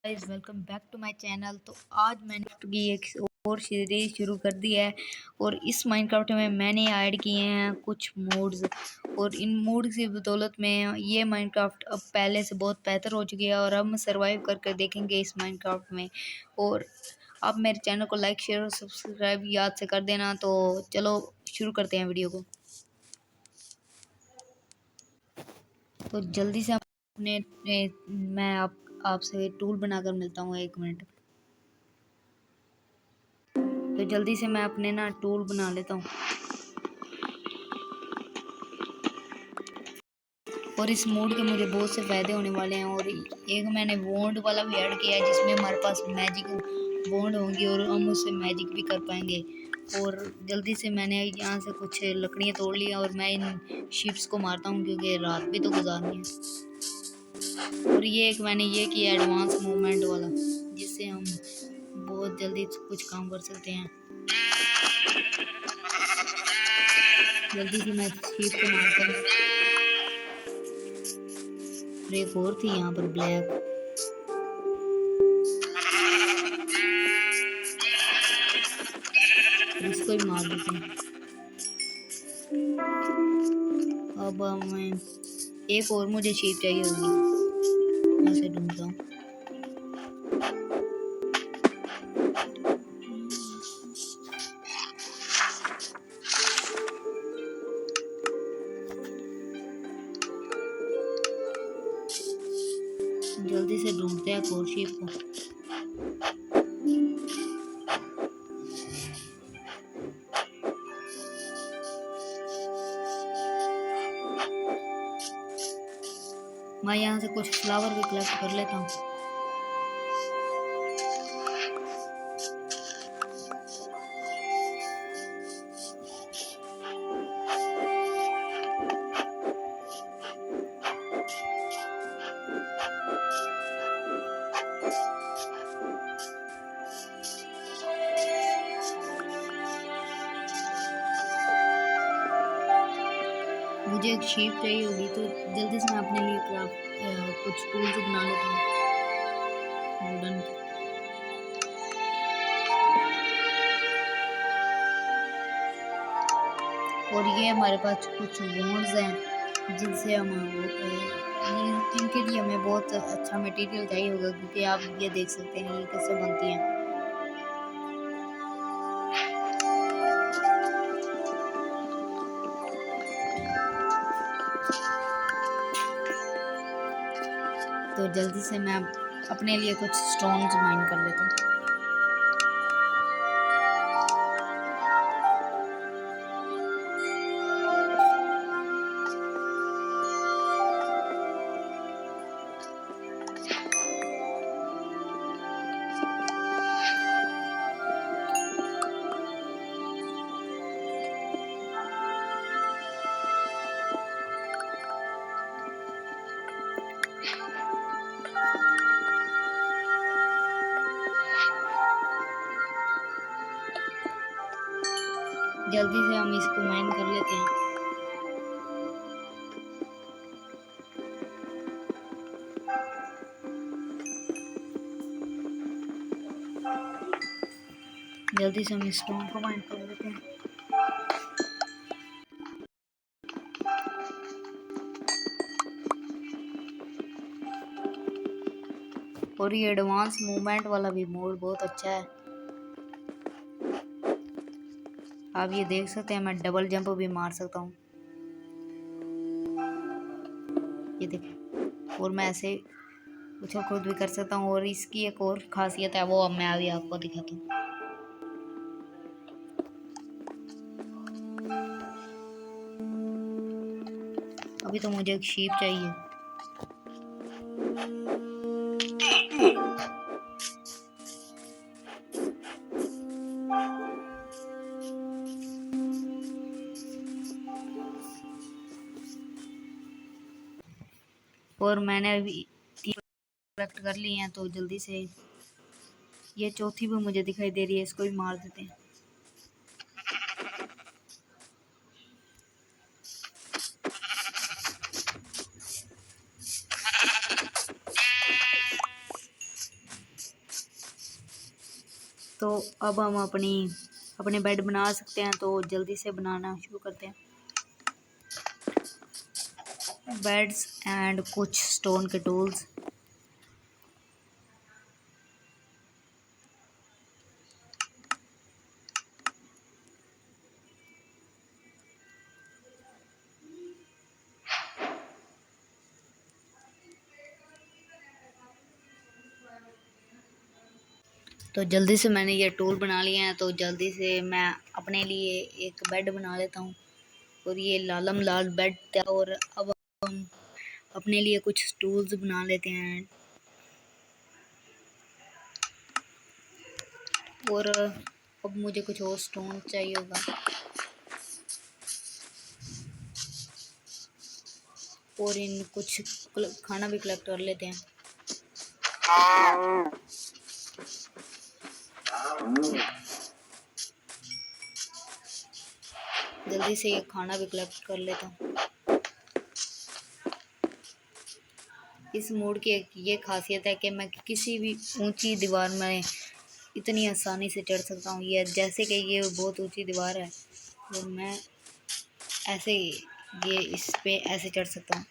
Guys welcome back to my channel. तो आज मैंने Minecraft की एक और सीरीज शुरू कर दी है और इस माइनक्राफ्ट में मैंने ऐड किए हैं कुछ मोड्स और इन मोड्स की बदौलत में ये माइनक्राफ्ट अब पहले से बहुत बेहतर हो चुकी है और हम सरवाइव करके देखेंगे इस माइनक्राफ्ट में। और आप मेरे चैनल को लाइक शेयर और सब्सक्राइब याद से कर देना। तो चलो शुरू करते हैं वीडियो को। तो जल्दी से अपने मैं आपसे टूल बनाकर मिलता हूँ, 1 मिनट। तो जल्दी से मैं अपने टूल बना लेता हूँ और इस मोड के मुझे बहुत से फ़ायदे होने वाले हैं। और एक मैंने बॉन्ड वाला भी ऐड किया है जिसमें हमारे पास मैजिक बॉन्ड होंगी और हम उससे मैजिक भी कर पाएंगे। और जल्दी से मैंने यहाँ से कुछ लकड़ियाँ तोड़ ली और मैं इन शिप्स को मारता हूँ क्योंकि रात भी तो गुजारनी है। और ये एक मैंने ये किया एडवांस मूवमेंट वाला जिससे हम बहुत जल्दी कुछ काम कर सकते हैं। जल्दी से मैं शीप को मारता हूँ। एक और थी यहाँ पर ब्लैक, इसको भी मार देते हैं। अब मैं एक और मुझे शीप चाहिए होगी, मैं से ढूंढता हूँ। जल्दी से ढूंढते हैं और शीप को। मैं यहाँ से कुछ फ्लावर भी कलेक्ट कर लेता हूँ। मुझे एक शीप चाहिए होगी तो जल्दी से मैं अपने लिए कुछ टूल्स बना लेता हूँ वुडन के। और ये हमारे पास कुछ बोन्स हैं जिनसे हम इनके लिए हमें बहुत अच्छा मटेरियल चाहिए होगा क्योंकि आप ये देख सकते हैं ये कैसे बनती हैं। तो जल्दी से मैं अपने लिए कुछ स्टोन्स माइन कर लेता हूँ। जल्दी से हम इसको माइन कर लेते हैं। जल्दी से हम स्टोन को माइन कर लेते हैं। और ये एडवांस मूवमेंट वाला भी मोड बहुत अच्छा है। आप ये देख सकते हैं मैं डबल जंप भी मार सकता हूँ, ये देखें। और मैं ऐसे उछल कूद भी कर सकता हूँ। और इसकी एक और खासियत है वो अब मैं अभी आपको दिखाता हूँ। अभी तो मुझे एक शीप चाहिए। और मैंने अभी 3 कलेक्ट कर लिए हैं तो जल्दी से ये चौथी भी मुझे दिखाई दे रही है, इसको भी मार देते हैं। तो अब हम अपने बेड बना सकते हैं, तो जल्दी से बनाना शुरू करते हैं। बेड्स एंड कुछ स्टोन के टूल्स। तो जल्दी से मैंने ये टूल बना लिए हैं, तो जल्दी से मैं अपने लिए एक बेड बना लेता हूँ। और ये लालम लाल बेड था। और अब हम अपने लिए कुछ टूल्स बना लेते हैं। और अब मुझे कुछ और स्टोन चाहिए होगा, और इन कुछ खाना भी कलेक्ट कर लेते हैं। जल्दी से ये खाना भी कलेक्ट कर लेता हूँ। इस मोड की एक ये खासियत है कि मैं किसी भी ऊंची दीवार में इतनी आसानी से चढ़ सकता हूँ। ये जैसे कि ये बहुत ऊंची दीवार है, तो मैं ऐसे ये इस पे ऐसे चढ़ सकता हूँ।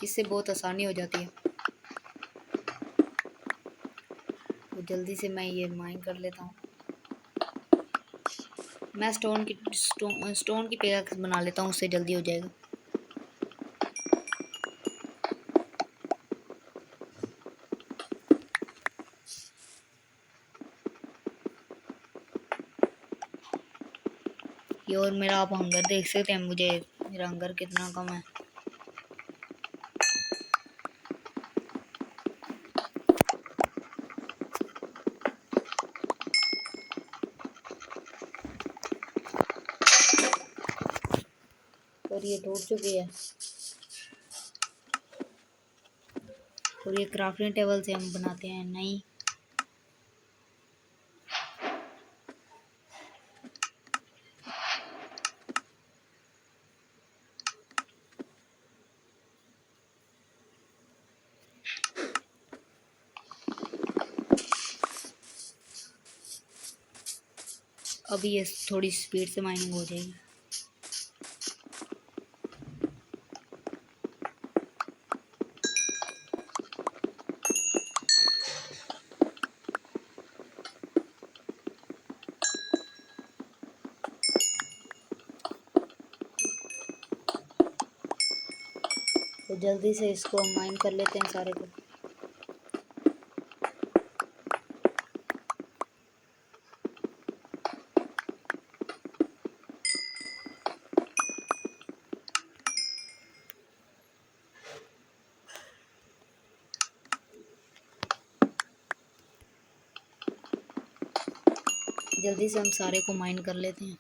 इससे बहुत आसानी हो जाती है। तो जल्दी से मैं ये माइन कर लेता हूँ। मैं स्टोन की पिकैक्स बना लेता हूँ, उससे जल्दी हो जाएगा। ये और मेरा आप हंगर देख सकते हैं, मेरा हंगर कितना कम है। और ये टूट चुकी है। और ये क्राफ्टिंग टेबल से हम बनाते हैं नई। अभी ये थोड़ी स्पीड से माइनिंग हो जाएगी। तो जल्दी से इसको माइन कर लेते हैं सारे को। जल्दी से हम सारे को माइन कर लेते हैं।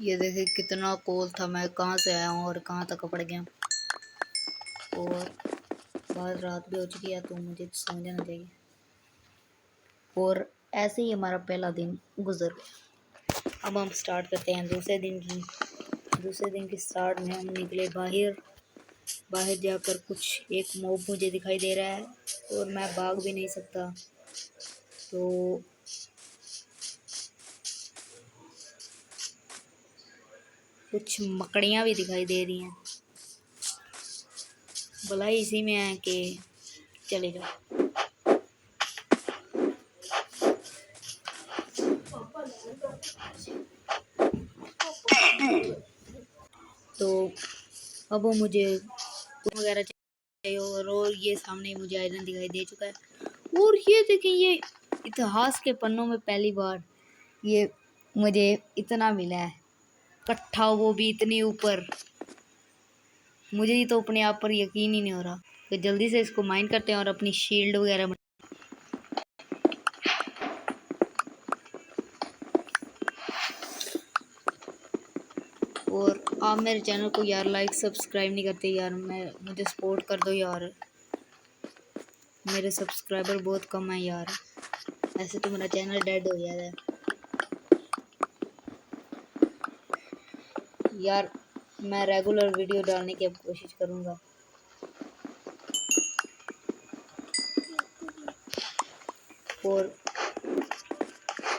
ये देखिए कितना कोल था, मैं कहाँ से आया हूँ और कहाँ तक पड़ गया। और बाद रात भी हो चुकी है, तो मुझे समझ जाना चाहिए। और ऐसे ही हमारा पहला दिन गुजर गया। अब हम स्टार्ट करते हैं दूसरे दिन की स्टार्ट में हम निकले बाहर जाकर कुछ एक मॉब मुझे दिखाई दे रहा है, और मैं भाग भी नहीं सकता। तो कुछ मकड़ियाँ भी दिखाई दे रही हैं। भलाई इसी में है कि चले जाओ। तो अब वो मुझे वगैरह चाहिए, और ये सामने मुझे आयरन दिखाई दे चुका है। और ये देखें, ये इतिहास के पन्नों में पहली बार ये मुझे इतना मिला है कट्ठा, वो भी इतनी ऊपर। मुझे ही तो अपने आप पर यकीन ही नहीं हो रहा। तो जल्दी से इसको माइन करते हैं और अपनी शील्ड वगैरह। और आप मेरे चैनल को यार लाइक सब्सक्राइब नहीं करते यार, मुझे सपोर्ट कर दो यार, मेरे सब्सक्राइबर बहुत कम है यार, ऐसे तो मेरा चैनल डेड हो गया है यार। मैं रेगुलर वीडियो डालने की अब कोशिश करूँगा। और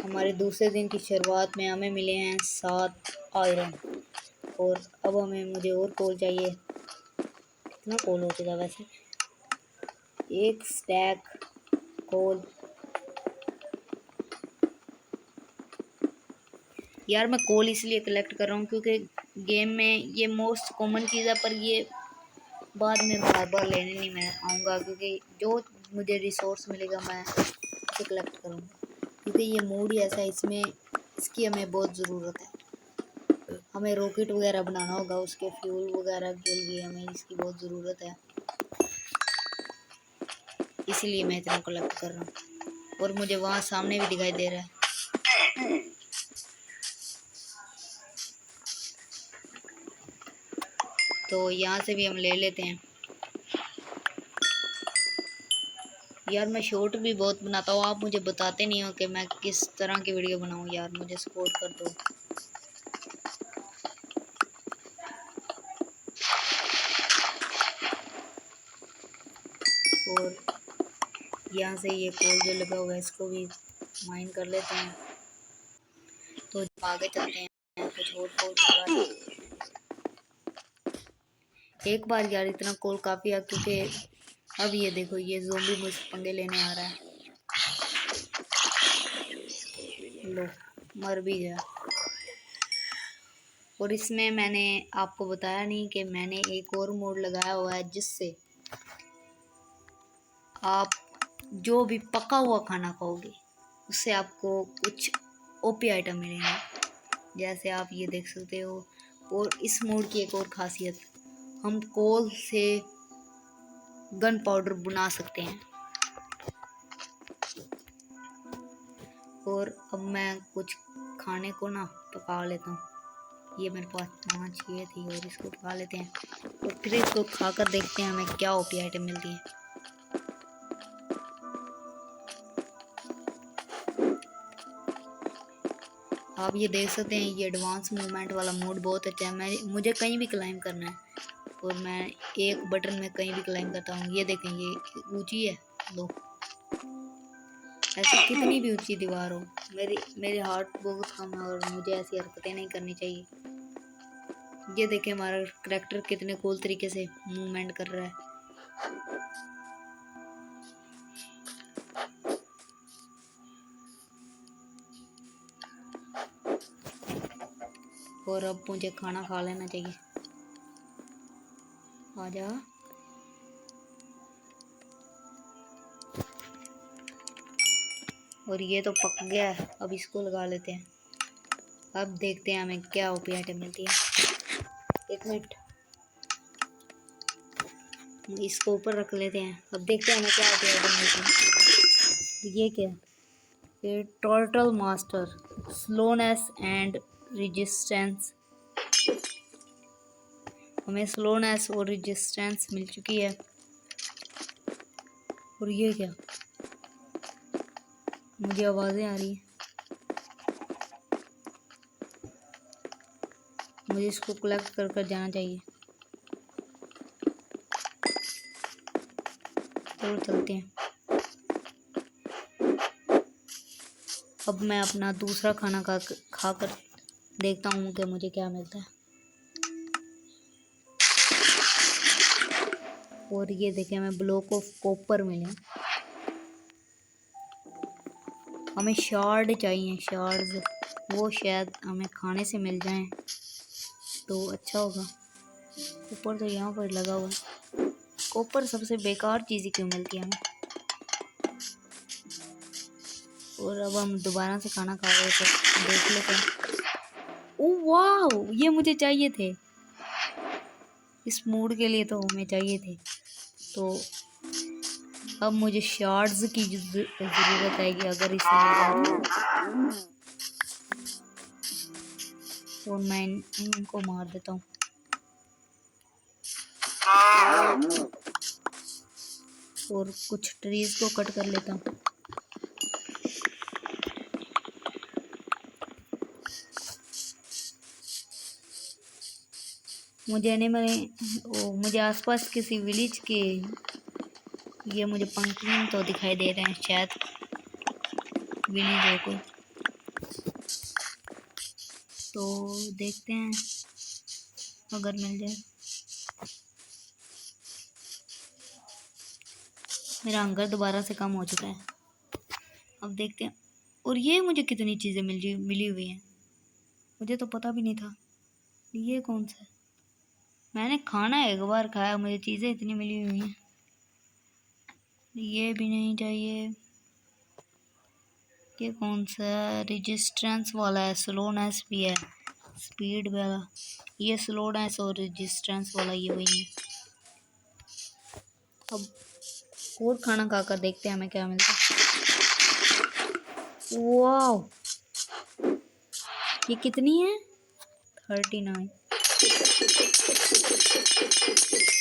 हमारे दूसरे दिन की शुरुआत में हमें मिले हैं 7 आयरन, और अब मुझे और कोल चाहिए। कितना कोल हो चुका वैसे? 1 स्टैक कोल। यार मैं कोल इसलिए कलेक्ट कर रहा हूँ क्योंकि गेम में ये मोस्ट कॉमन चीज़ है, पर ये बाद में बार बार लेने नहीं मैं आऊँगा, क्योंकि जो मुझे रिसोर्स मिलेगा मैं इसे कलेक्ट करूँगा, क्योंकि ये मूड ही ऐसा है, इसमें इसकी हमें बहुत ज़रूरत है। हमें रॉकेट वगैरह बनाना होगा, उसके फ्यूल वगैरह के लिए हमें इसकी बहुत ज़रूरत है, इसलिए मैं इतना कलेक्ट कर रहा हूँ। और मुझे वहाँ सामने भी दिखाई दे रहा है, तो यहाँ से भी हम ले लेते हैं। यार मैं शॉर्ट भी बहुत बनाता हूँ, आप मुझे बताते नहीं हो कि मैं किस तरह की वीडियो बनाऊँ यार, मुझे सपोर्ट कर दो। और यहाँ से ये कोल जो लगा हुआ है इसको भी माइन कर लेते हैं, तो आगे चलते हैं कुछ और कोल के बाद। एक बार यार इतना कोल काफ़ी है, क्योंकि अब ये देखो ये ज़ोंबी मुझसे पंगे लेने आ रहा है। लो, मर भी गया। और इसमें मैंने आपको बताया नहीं कि मैंने एक और मोड लगाया हुआ है, जिससे आप जो भी पका हुआ खाना खाओगे उससे आपको कुछ ओपी आइटम मिलेंगे, जैसे आप ये देख सकते हो। और इस मोड की एक और खासियत, हम कोल से गन पाउडर बना सकते हैं। और अब मैं कुछ खाने को ना पका लेता हूँ। ये मेरे पास 5 ये थी, और इसको पका लेते हैं, और फिर इसको खाकर देखते हैं हमें क्या ओपी आइटम मिलती है। आप ये देख सकते हैं, ये एडवांस मूवमेंट वाला मोड बहुत अच्छा है। मुझे कहीं भी क्लाइम करना है, और मैं एक बटन में कहीं भी क्लाइम करता हूँ। ये देखें, ये ऊंची है। लो, ऐसी कितनी भी ऊंची दीवार हो, मेरी हार्ट बहुत कम है, और मुझे ऐसी हरकतें नहीं करनी चाहिए। ये देखें हमारा करैक्टर कितने कूल तरीके से मूवमेंट कर रहा है। और अब मुझे खाना खा लेना चाहिए। आजा। और ये तो पक गया है, अब इसको लगा लेते हैं। अब देखते हैं हमें क्या ओपी आइटम मिलती है। एक मिनट, इसको ऊपर रख लेते हैं। अब देखते हैं हमें क्या ओपी आइटम मिलती है। ये क्या? ये turtle master, slowness and resistance. हमें स्लोनेस और रेजिस्टेंस मिल चुकी है। और ये क्या? मुझे आवाज़ें आ रही हैं, मुझे इसको कलेक्ट कर कर जाना चाहिए। चलो चलते हैं। अब मैं अपना दूसरा खाना खाकर देखता हूँ कि मुझे क्या मिलता है। और ये देखें, हमें ब्लॉक ऑफ कॉपर मिले। हमें शार्ड चाहिए, शार्ड्स, वो शायद हमें खाने से मिल जाएं तो अच्छा होगा। कॉपर तो यहाँ पर लगा हुआ है। कॉपर सबसे बेकार चीज़ क्यों मिलती है हमें। और अब हम दोबारा से खाना खा रहे थे, देख लेते हैं। ओह वाह, ये मुझे चाहिए थे, इस मूड के लिए तो हमें चाहिए थे। तो अब मुझे शार्ड्स की ज़रूरत है कि अगर इसे और मैं इनको मार देता हूँ। और कुछ ट्रीज को कट कर लेता हूँ। मुझे आसपास किसी विलेज के ये मुझे पंक्तियाँ तो दिखाई दे रहे हैं, शायद विलेज हो कोई। तो देखते हैं अगर मिल जाए। मेरा हंगर दोबारा से कम हो चुका है। अब देखते हैं। और ये मुझे कितनी चीज़ें मिली हुई हैं, मुझे तो पता भी नहीं था। ये कौन सा है? मैंने खाना एक बार खाया, मुझे चीज़ें इतनी मिली हुई हैं। ये भी नहीं चाहिए। ये कौन सा रेजिस्टेंस वाला है? स्लोनेस भी है, स्पीड वाला। ये स्लोनेस और रेजिस्टेंस वाला ये वही है। अब और खाना खाकर देखते हैं हमें क्या मिलता है। वाह, ये कितनी है? 39।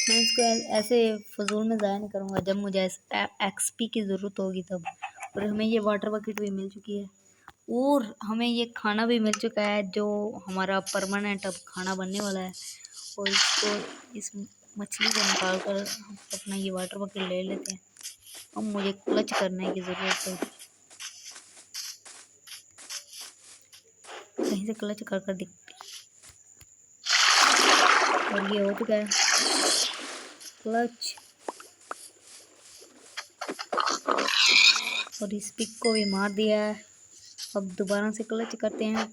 मैं इसको ऐसे फजूल में ज़ाया नहीं करूँगा, जब मुझे एक्सपी की ज़रूरत होगी तब। और हमें ये वाटर बकेट भी मिल चुकी है और हमें ये खाना भी मिल चुका है जो हमारा परमानेंट अब खाना बनने वाला है। और इसको इस मछली को निकाल कर हम अपना ये वाटर बकेट ले लेते हैं। अब मुझे क्लच करने की ज़रूरत है, कहीं से क्लच कर दिखती। और ये हो चुका है क्लच। और इस पिक को भी मार दिया है। अब दोबारा से क्लच करते हैं।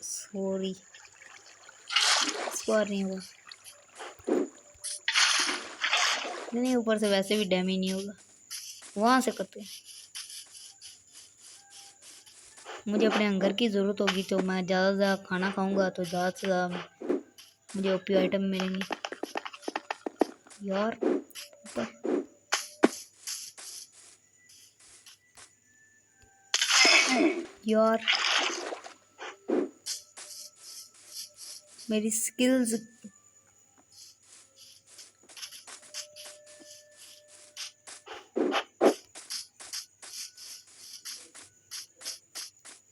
सॉरी, इस बार नहीं होगा। नहीं, ऊपर से वैसे भी डैमेज नहीं होगा। वहां से करते हैं। मुझे अपने हंगर की ज़रूरत होगी तो मैं ज़्यादा से ज़्यादा खाना खाऊंगा तो ज़्यादा से ज़्यादा मुझे ओपी आइटम मिलेंगी। यार ऊपर यार, मेरी स्किल्स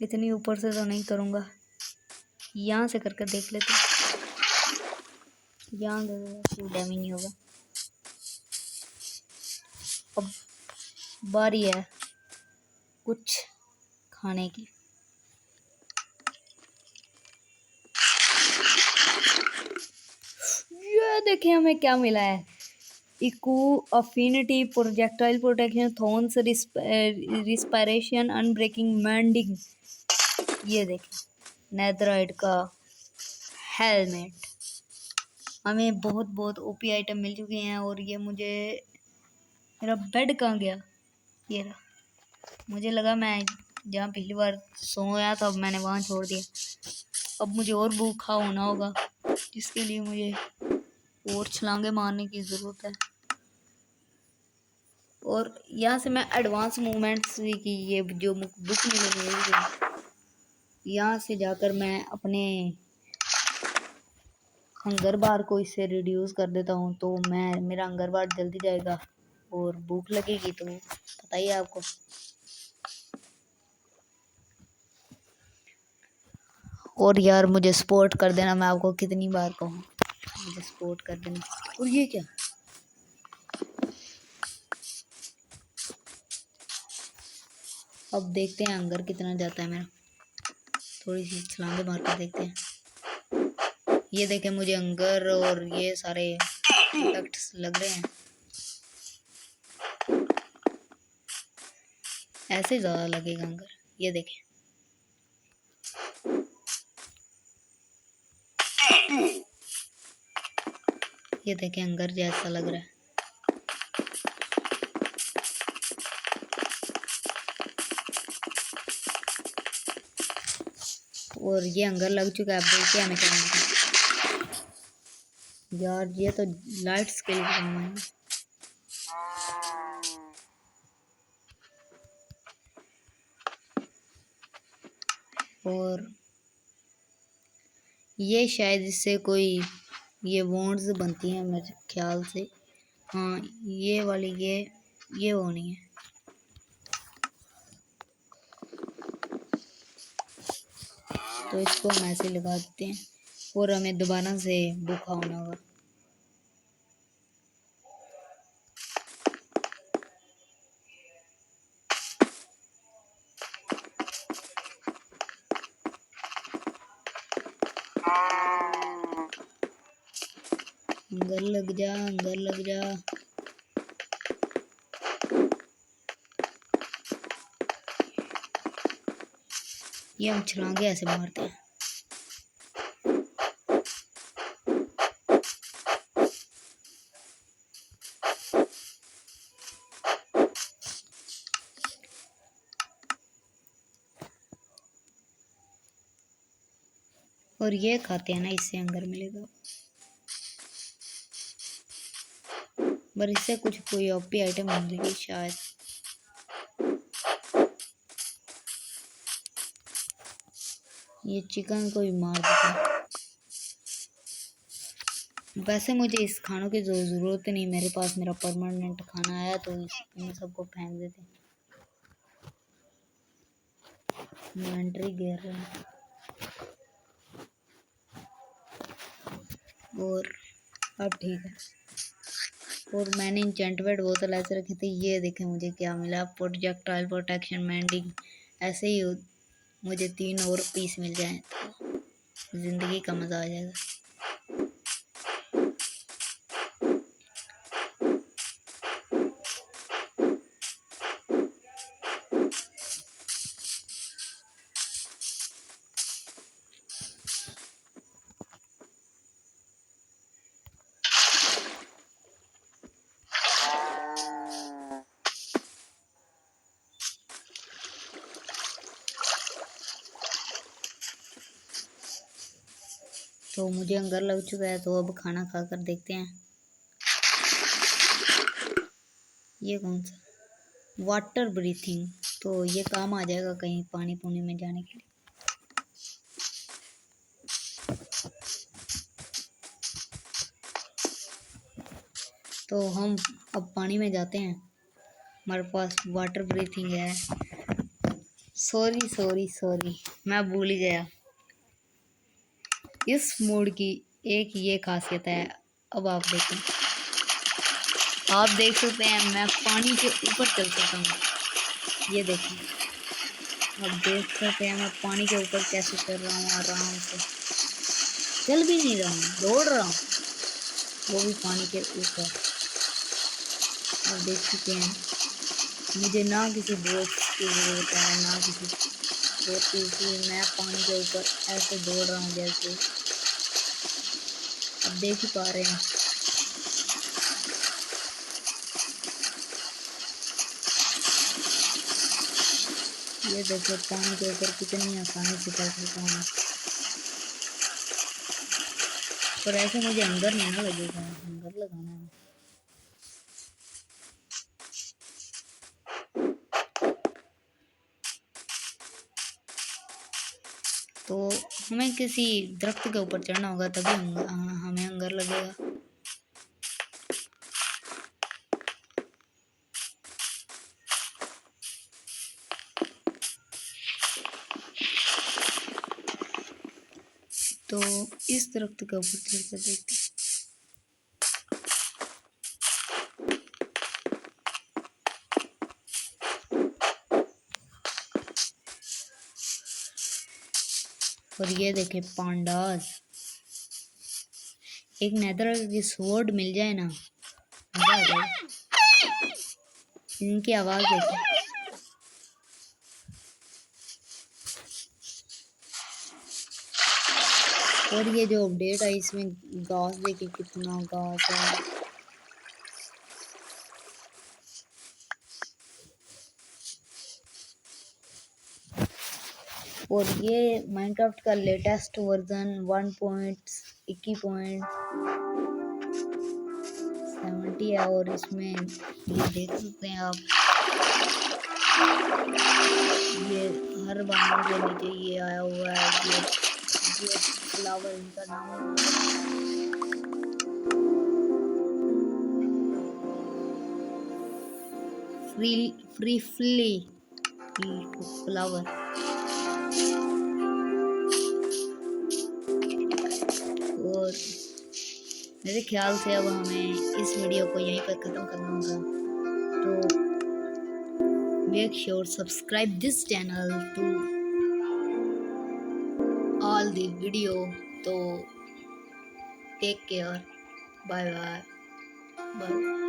इतनी ऊपर से तो नहीं करूँगा, यहाँ से करके देख लेते हैं। यहाँ डैमेज नहीं होगा। अब बारी है कुछ खाने की। ये देखिए हमें क्या मिला है। Aqua affinity, projectile protection, thorns, respiration, unbreaking, mending. ये देखिए नेथराइट का हेलमेट। हमें बहुत बहुत ओपी आइटम मिल चुके हैं। और ये मुझे, मेरा बेड कहाँ गया? ये रहा। मुझे लगा मैं जहाँ पिछली बार सोया था अब मैंने वहाँ छोड़ दिया। अब मुझे और भूखा होना होगा, जिसके लिए मुझे और छलांगे मारने की ज़रूरत है। और यहाँ से मैं एडवांस मूवमेंट्स भी की, ये जो बुक मिली है यहाँ से जाकर मैं अपने हंगर बार को इससे रिड्यूस कर देता हूँ, तो मेरा हंगर बार जल्दी जाएगा। और भूख लगेगी तो पता ही है आपको। और यार मुझे सपोर्ट कर देना, मैं आपको कितनी बार कहूँ, मुझे सपोर्ट कर देना। और ये क्या? अब देखते हैं हंगर कितना जाता है मेरा। थोड़ी सी छलांगे मार कर देखते हैं। ये देखें मुझे हंगर और ये सारे इफेक्ट्स लग रहे हैं। ऐसे ज़्यादा लगेगा हंगर। ये देखें, ये देखें हंगर जैसा लग रहा है। और ये हंगर लग चुका है। अब देखते हैं हमें क्या मिलता है। यार ये तो लाइट स्किल काम है। और ये शायद इससे कोई ये बॉन्ड्स बनती हैं मेरे ख्याल से। हाँ ये वाली ये होनी है। तो इसको हम ऐसे लगा देते हैं और हमें दोबारा से बुक होना होगा। अंदर लग जा, अंदर लग जा। ये हम छलांगे ऐसे मारते हैं। और ये खाते हैं ना, इससे अंदर मिलेगा। पर इससे कुछ कोई ओपी आइटम मिलेगी शायद। ये चिकन को भी मार देते हैं। वैसे मुझे इस खानों की ज़रूरत नहीं, मेरे पास मेरा परमानेंट खाना आया तो इन सबको फेंक देते। इन्वेंटरी गिर रहा है। और अब ठीक है। और मैंने इंचेंटमेंट बोतल ऐसे रखी थी। ये देखें मुझे क्या मिला, प्रोजेक्टाइल प्रोटेक्शन मैंडिंग। ऐसे ही मुझे 3 और पीस मिल जाए तो ज़िंदगी का मज़ा आ जाएगा। तो मुझे अंगर लग चुका है, तो अब खाना खाकर देखते हैं। ये कौन सा वाटर ब्रीथिंग, तो ये काम आ जाएगा कहीं पानी पुनी में जाने के लिए। तो हम अब पानी में जाते हैं। हमारे पास वाटर ब्रीथिंग है। सॉरी सॉरी सॉरी, मैं भूल ही गया। इस मोड की एक ये खासियत है। अब आप देखें, आप देख सकते हैं मैं पानी के ऊपर चल सकता हूँ। ये देखें, आप देख सकते हैं मैं पानी के ऊपर कैसे चल रहा हूँ आराम से। चल भी नहीं रहा हूँ, दौड़ रहा हूँ, वो भी पानी के ऊपर। आप देख सकते हैं मुझे ना किसी बोट की ज़रूरत है ना किसी बोट की, इसलिए मैं पानी के ऊपर ऐसे दौड़ रहा हूँ जैसे आप देख ही पा रहे हैं। ये देखो पानी के ऊपर कितनी आसानी से चल सकता हूँ। पर ऐसे मुझे अंदर नहीं ना लगेगा, अंदर लगाना है। तो हमें किसी दरख्त के ऊपर चढ़ना होगा, तभी हमें अंदर लगेगा। तो इस दरख्त के ऊपर चढ़ कर देखते हैं। और ये देखे पांडास, एक नेदर की स्वॉर्ड मिल जाए ना, मजा आ जाए। इनकी आवाज देखे। और ये जो अपडेट है इसमें घास देखिए, कितना घास है। और ये माइनक्राफ्ट का लेटेस्ट वर्जन 1.21.70 है। और इसमें ये देख सकते हैं आप, ये हर बार के नीचे ये आया हुआ है, ये फ्लावर इनका नाम है। Free flower. और मेरे ख्याल से अब हमें इस वीडियो को यहीं पर ख़त्म करना होगा। तो make sure subscribe this channel to all the video. तो take care, bye bye bye.